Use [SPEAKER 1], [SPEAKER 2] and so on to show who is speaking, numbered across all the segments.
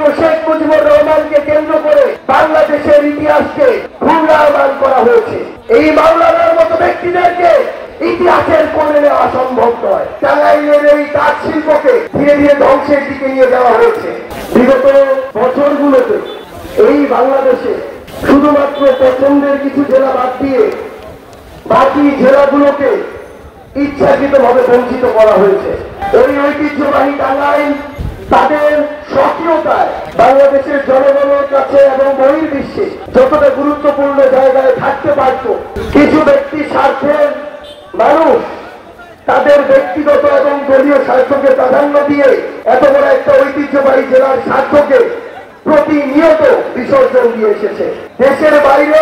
[SPEAKER 1] শুধুমাত্র শেখ মুজিবুর রহমানকে কেন্দ্র করে বাংলাদেশের ইতিহাসকে ঘূর্ণায়মান করা হয়েছে। এই মাওলানার মতো ব্যক্তিদেরকে ইতিহাসের কোণে নেওয়া সম্ভব নয়। টাঙ্গাইলের এই তাঁত শিল্পকে ধীরে ধীরে ধ্বংসের দিকে নিয়ে যাওয়া হয়েছে। বিগত বছরগুলোতে এই বাংলাদেশে শুধুমাত্র পছন্দের কিছু জেলা বাদ দিয়ে বাকি জেলাগুলোকে ইচ্ছাকৃতভাবে বঞ্চিত করা হয়েছে। এই ঐতিহ্যবাহী টাঙ্গাইল তাদের সক্রিয়তায় বাংলাদেশের জনগণের কাছে এবং বহির্বিশ্বে যতটা গুরুত্বপূর্ণ জায়গায় থাকতে পারত, কিছু ব্যক্তি স্বার্থের মানুষ তাদের ব্যক্তিগত এবং দলীয় স্বার্থকে প্রাধান্য দিয়ে এত বড় একটা ঐতিহ্যবাহী জেলার স্বার্থকে প্রতিনিয়ত বিসর্জন দিয়ে এসেছে। দেশের বাইরে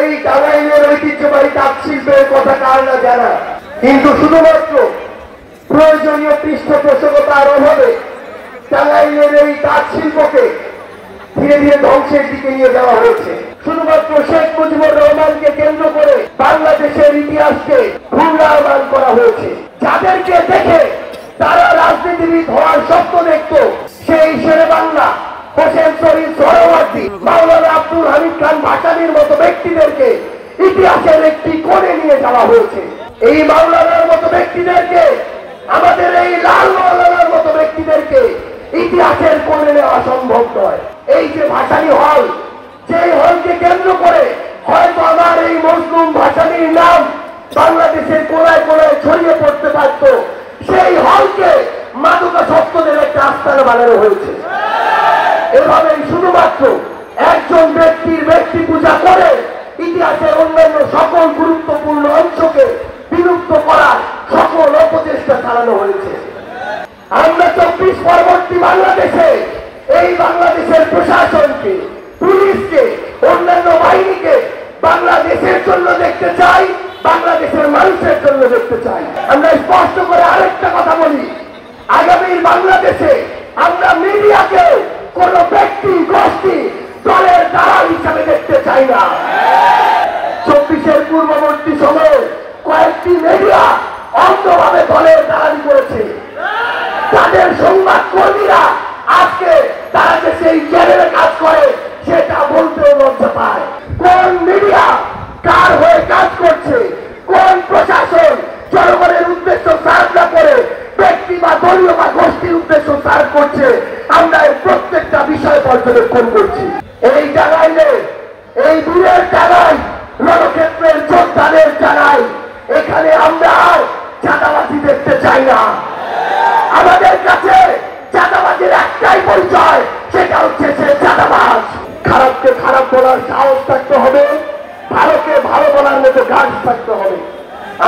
[SPEAKER 1] এই টাঙ্গাইলের ঐতিহ্যবাহী তাঁত শিল্পের কথা কার না জানা, কিন্তু শুধুমাত্র প্রয়োজনীয় পৃষ্ঠপোষকতার অভাবে টাঙ্গাইলের এই তাঁত শিল্পকে ধীরে ধীরে ধ্বংসের দিকে নিয়ে যাওয়া হয়েছে। শুধুমাত্র শেখ মুজিবুর রহমানকে কেন্দ্র করে বাংলাদেশের ইতিহাসকে ঘূর্ণায়মান করা হয়েছে। যাদেরকে দেখে তারা রাজনীতিবিদ হওয়ার স্বপ্ন দেখত, সেই শেরে বাংলা হোসেন শরীফ সোহরাওয়ার্দী, মাওলানা আব্দুল হামিদ খান ভাসানীর মতো ব্যক্তিদেরকে ইতিহাসের একটি কোণে নিয়ে যাওয়া হয়েছে। এই মাওলানার মতো ব্যক্তিদেরকে, আমাদের এই লাল মাওলানার মতো ব্যক্তিদেরকে ইতিহাসের কোণে নেওয়া সম্ভব নয়। এই যে ভাসানী হল, সেই হলকে কেন্দ্র করে হয়তো আমার এই মজলুম ভাসানীর নাম বাংলাদেশের কোনায় কোনায় ছড়িয়ে পড়তে পারত, সেই হলকে মাদকাসক্তদের একটা আস্তানা বানানো হয়েছে। এভাবেই শুধুমাত্র একজন ব্যক্তির ব্যক্তি পূজা করে ইতিহাসের অন্যান্য সকল গুরুত্বপূর্ণ অংশকে বিলুপ্ত করার সকল অপচেষ্টা চালানো হয়েছে। আমরা 24 পরবর্তী বাংলাদেশে এই বাংলাদেশের প্রশাসনকে, পুলিশকে, অন্যান্য বাহিনীকে বাংলাদেশের জন্য দেখতে চাই, বাংলাদেশের মানুষের জন্য দেখতে চাই। আমরা স্পষ্ট করে আরেকটা কথা বলি, আগামীর বাংলাদেশে আমরা মিডিয়াকে কোন ব্যক্তি, গোষ্ঠী, দলের দালাল হিসাবে দেখতে চাই না। 24-এর পূর্ববর্তী সময়ে কয়েকটি মিডিয়া অন্ধভাবে দলের দালালি করেছে। তাদের সংবাদ কর্মীরা আজকে তারা যে সেই চ্যানেলে কাজ করে সেটা বলতেও লজ্জা পায়। কোন মিডিয়া কার হয়ে কাজ করছে, কোন প্রশাসন জনগণের উদ্দেশ্য সার্ভ না করে ব্যক্তি বা দলীয় বা গোষ্ঠীর উদ্দেশ্য সার্ভ করছে, আমরা এই প্রত্যেকটা বিষয় পর্যবেক্ষণ করছি। এই টাঙ্গাইলে, এই দূরের টাঙ্গাইল, রণক্ষেত্রের যোদ্ধাদের জানাই, এখানে আমরা আর চাঁদাবাজি দেখতে চাই না। আমাদের কাছে চাঁদাবাজির একটাই পরিচয়, সেটা হচ্ছে সে চাঁদাবাজ। খারাপকে খারাপ বলার সাহস থাকতে হবে, ভালোকে ভালো বলার মতো গাছ থাকতে হবে।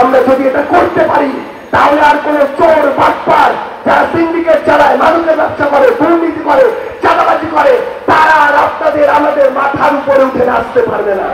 [SPEAKER 1] আমরা যদি এটা করতে পারি তাহলে আর কোন চোর, বাটপার, যারা সিন্ডিকেট চালায়, মানুষের ব্যবসা করে, দুর্নীতি করে, চাঁদাবাজি করে, তারা আর আপনাদের আমাদের মাথার উপরে উঠে আসতে পারবে না।